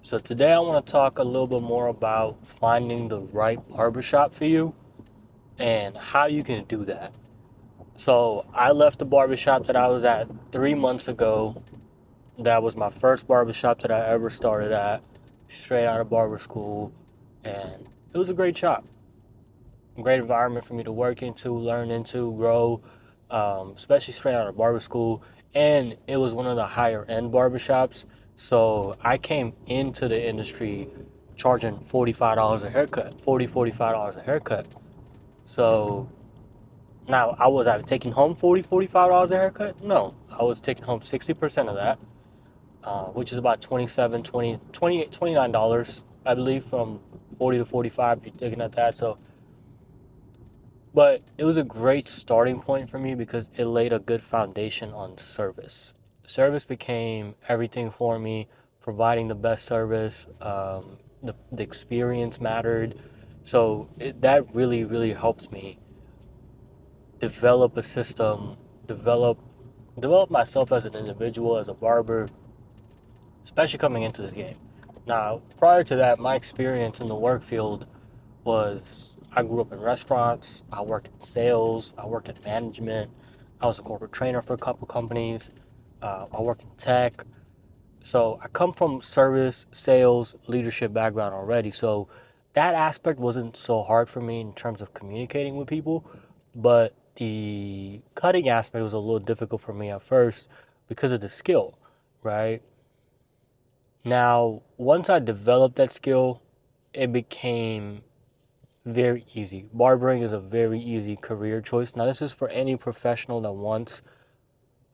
So today I want to talk a little bit more about finding the right barbershop for you and how you can do that. So I left the barbershop that I was at 3 months ago. That was my first barbershop that I ever started at, straight out of barber school, and it was a great shop. Great environment for me to work into, learn into, grow, especially straight out of barber school. And it was one of the higher end barbershops. So I came into the industry charging $45 a haircut, $45 a haircut. So now I taking home $45 a haircut? No, I was taking home 60% of that, which is about 27, 20, 28, $29, I believe, from 40 to 45 if you're looking at that. So but it was a great starting point for me because it laid a good foundation on service. Service became everything for me, providing the best service. The experience mattered. That really, really helped me develop a system, develop, develop myself as an individual, as a barber, especially coming into this game. Now, prior to that, my experience in the work field was I grew up in restaurants, I worked in sales, I worked in management, I was a corporate trainer for a couple companies, I worked in tech. So I come from service, sales, leadership background already. So that aspect wasn't so hard for me in terms of communicating with people, but the cutting aspect was a little difficult for me at first because of the skill, right? Now, once I developed that skill, it became very easy. Barbering is a very easy career choice. Now, this is for any professional that wants,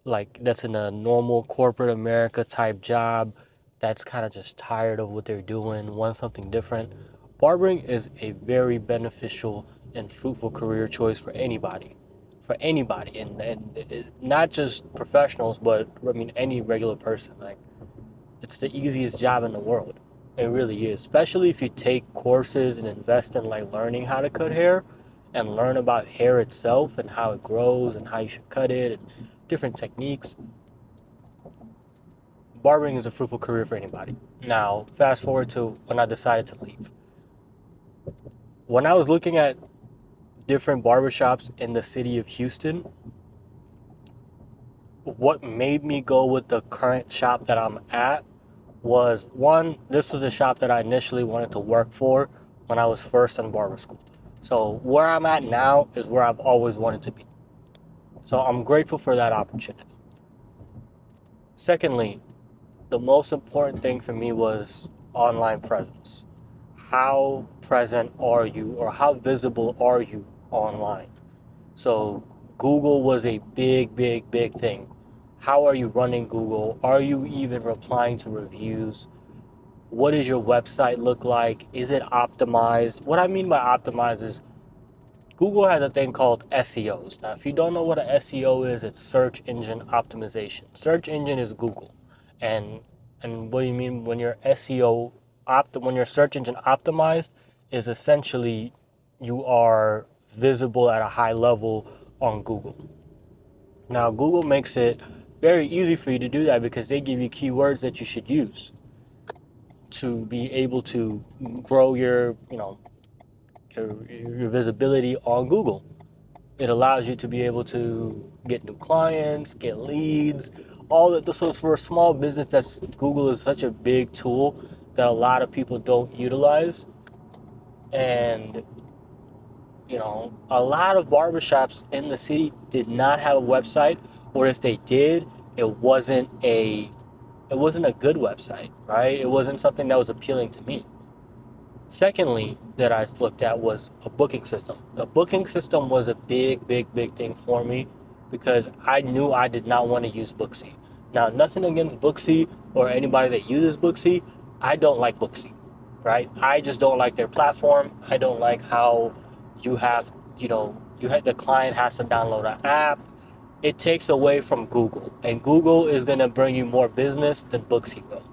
that's in a normal corporate America type job, that's kind of just tired of what they're doing, wants something different. Barbering is a very beneficial and fruitful career choice for anybody. For anybody, and not just professionals, but I mean, any regular person. Like, it's the easiest job in the world. It really is, especially if you take courses and invest in like learning how to cut hair and learn about hair itself and how it grows and how you should cut it and different techniques. Barbering is a fruitful career for anybody. Now, fast forward to when I decided to leave. When I was looking at different barbershops in the city of Houston, what made me go with the current shop that I'm at was one, this was a shop that I initially wanted to work for when I was first in barber school. So where I'm at now is where I've always wanted to be. So I'm grateful for that opportunity. Secondly, the most important thing for me was online presence. How present are you or how visible are you online? So Google was a big, big, big thing. How are you running Google? Are you even replying to reviews? What does your website look like? Is it optimized? What I mean by optimized is Google has a thing called SEOs. Now, if you don't know what an SEO is, it's search engine optimization. Search engine is Google. And what do you mean when your when your search engine optimized is essentially you are visible at a high level on Google. Now, Google makes it very easy for you to do that because they give you keywords that you should use to be able to grow your visibility on Google. It allows you to be able to get new clients, get leads, all that. So for a small business, Google is such a big tool that a lot of people don't utilize. And a lot of barbershops in the city did not have a website, or if they did, it wasn't a good website, right? It wasn't something that was appealing to me. Secondly, that I looked at was a booking system. A booking system was a big, big, big thing for me because I knew I did not want to use Booksy. Now, nothing against Booksy or anybody that uses Booksy. I don't like Booksy, right? I just don't like their platform. I don't like how you have, the client has to download an app. It takes away from Google, and Google is going to bring you more business than Booksy will.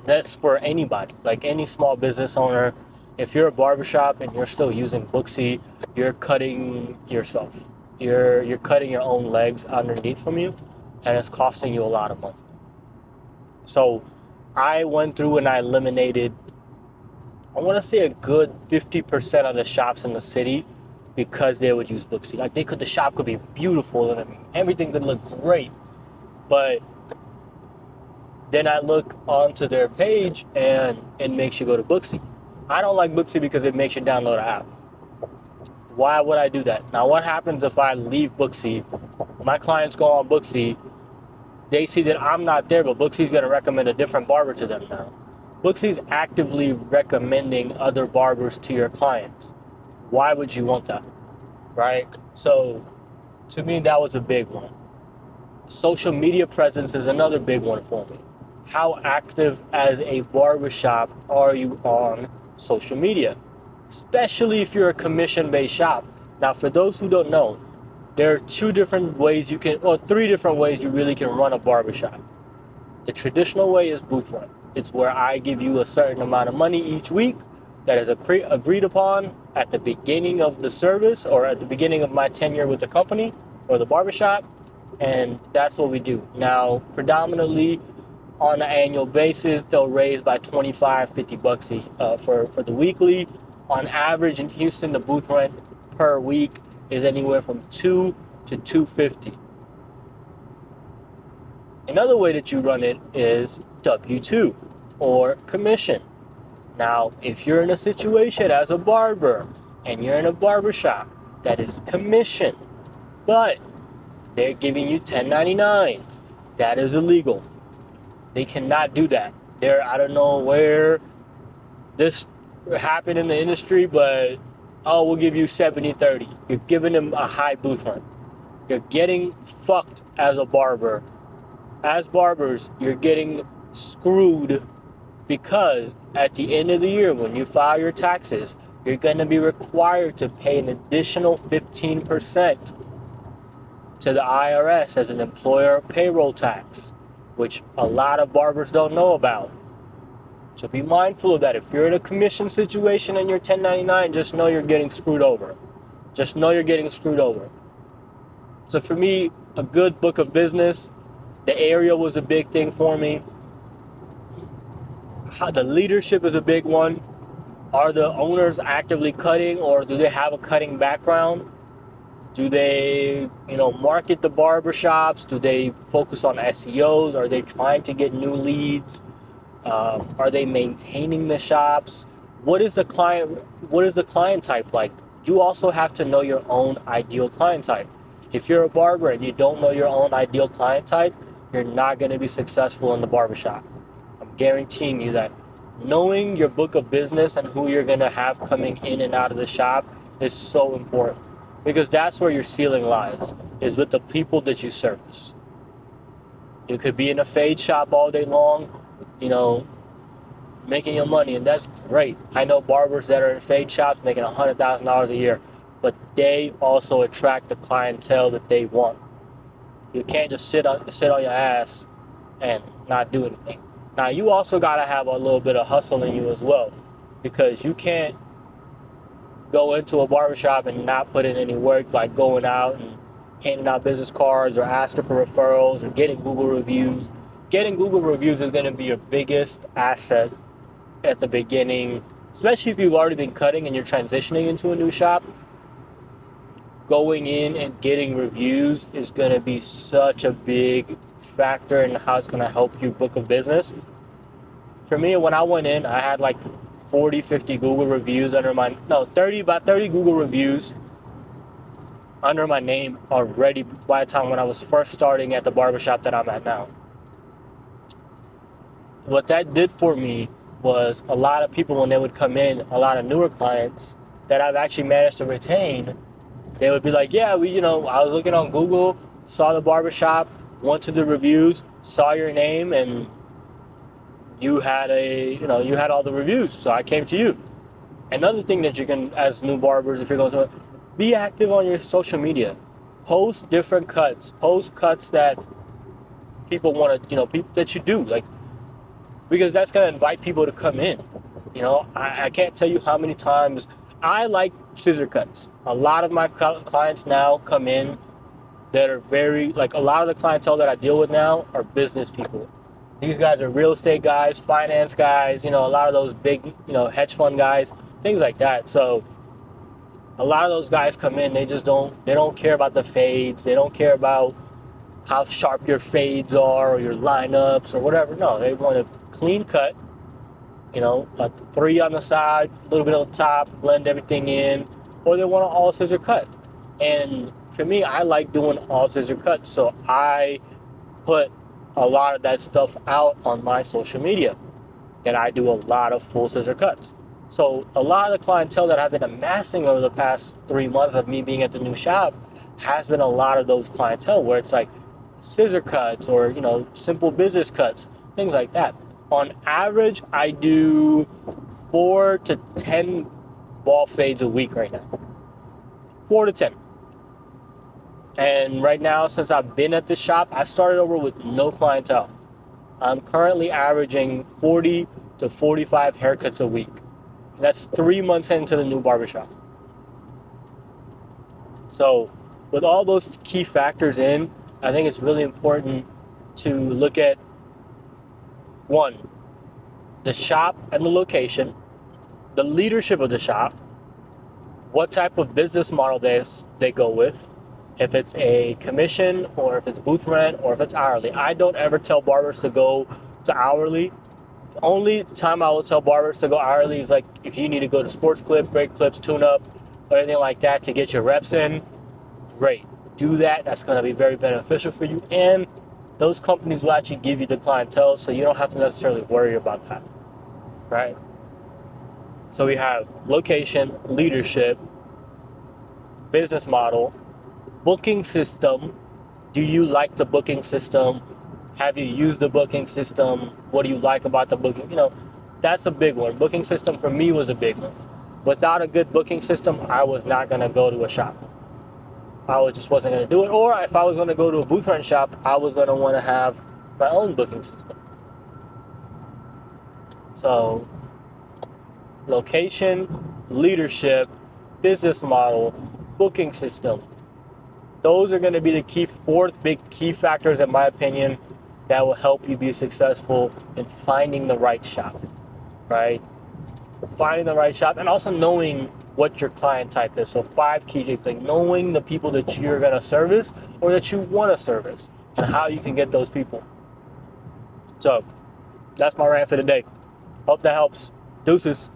That's for anybody, like any small business owner. If you're a barbershop and you're still using Booksy, you're cutting yourself. You're cutting your own legs underneath from you, and it's costing you a lot of money. So I went through and I eliminated, I want to say, a good 50% of the shops in the city because they would use Booksy. Like the shop could be beautiful and everything could look great, but then I look onto their page and it makes you go to Booksy. I don't like Booksy because it makes you download an app. Why would I do that? Now, what happens if I leave Booksy? My clients go on Booksy, they see that I'm not there, but Booksy's going to recommend a different barber to them now. Booksy's actively recommending other barbers to your clients. Why would you want that? Right? So, to me, that was a big one. Social media presence is another big one for me. How active as a barbershop are you on social media? Especially if you're a commission-based shop. Now, for those who don't know, there are three different ways you really can run a barbershop. The traditional way is booth run. It's where I give you a certain amount of money each week that is agreed upon at the beginning of the service or at the beginning of my tenure with the company or the barbershop, and that's what we do. Now, predominantly on an annual basis, they'll raise by $25-50 for the weekly. On average in Houston, the booth rent per week is anywhere from $2 to $250. Another way that you run it is W-2 or commission. Now, if you're in a situation as a barber and you're in a barbershop that is commission, but they're giving you 1099s, that is illegal. They cannot do that. I don't know where this happened in the industry, but we'll give you 70-30. You're giving them a high booth rent. You're getting fucked as a barber. As barbers, you're getting screwed because at the end of the year, when you file your taxes, you're going to be required to pay an additional 15% to the IRS as an employer payroll tax, which a lot of barbers don't know about. So be mindful of that. If you're in a commission situation and you're 1099, just know you're getting screwed over. Just know you're getting screwed over. So for me, a good book of business, the area was a big thing for me. The leadership is a big one. Are the owners actively cutting, or do they have a cutting background? Do they, market the barbershops? Do they focus on SEOs? Are they trying to get new leads? Are they maintaining the shops? What is the client type like? You also have to know your own ideal client type. If you're a barber and you don't know your own ideal client type, you're not going to be successful in the barbershop. I'm guaranteeing you that. Knowing your book of business and who you're going to have coming in and out of the shop is so important, because that's where your ceiling lies, is with the people that you service. You could be in a fade shop all day long, making your money, and that's great. I know barbers that are in fade shops making $100,000 a year, but they also attract the clientele that they want. You can't just sit on your ass and not do anything. Now, you also got to have a little bit of hustle in you as well, because you can't go into a barbershop and not put in any work, like going out and handing out business cards or asking for referrals or getting Google reviews. Getting Google reviews is going to be your biggest asset at the beginning, especially if you've already been cutting and you're transitioning into a new shop. Going in and getting reviews is going to be such a big factor in how it's going to help you book a business. For me, when I went in, I had like 40-50 Google reviews about 30 Google reviews under my name already by the time when I was first starting at the barbershop that I'm at now. What that did for me was a lot of people, when they would come in, a lot of newer clients that I've actually managed to retain, they would be like, yeah, I was looking on Google, saw the barbershop, went to the reviews, saw your name, and you had all the reviews, so I came to you. Another thing that you can, as new barbers, if you're going to, be active on your social media. Post different cuts. Post cuts that people want to, people that you do, because that's going to invite people to come in. I can't tell you how many times I like scissor cuts. A lot of my clients now come in that are a lot of the clientele that I deal with now are business people. These guys are real estate guys, finance guys, a lot of those big, hedge fund guys, things like that. So a lot of those guys come in, they don't care about the fades. They don't care about how sharp your fades are or your lineups or whatever. No, they want a clean cut, a 3 on the side, a little bit on the top, blend everything in, or they want an all scissor cut. And for me, I like doing all scissor cuts, so I put a lot of that stuff out on my social media, and I do a lot of full scissor cuts. So a lot of the clientele that I've been amassing over the past 3 months of me being at the new shop has been a lot of those clientele where it's like scissor cuts or, simple business cuts, things like that. On average, I do 4 to 10 ball fades a week right now. 4 to 10. And right now, since I've been at this shop, I started over with no clientele. I'm currently averaging 40 to 45 haircuts a week. And that's 3 months into the new barbershop. So with all those key factors in, I think it's really important to look at, one, the shop and the location, the leadership of the shop, what type of business model they go with, if it's a commission or if it's booth rent or if it's hourly. I don't ever tell barbers to go to hourly. The only time I will tell barbers to go hourly is like if you need to go to sports clip, break clips, tune up, or anything like that to get your reps in, great. Do that. That's going to be very beneficial for you. And those companies will actually give you the clientele, so you don't have to necessarily worry about that, right? So we have location, leadership, business model, booking system. Do you like the booking system? Have you used the booking system? What do you like about the booking? That's a big one. Booking system for me was a big one. Without a good booking system, I was not going to go to a shop. Just wasn't going to do it. Or if I was going to go to a booth rent shop, I was going to want to have my own booking system. So location, leadership, business model, booking system. Those are going to be the 4 big key factors, in my opinion, that will help you be successful in finding the right shop, right? Finding the right shop and also knowing what your client type is. So 5 key things: knowing the people that you're going to service or that you want to service and how you can get those people. So that's my rant for today. Hope that helps. Deuces.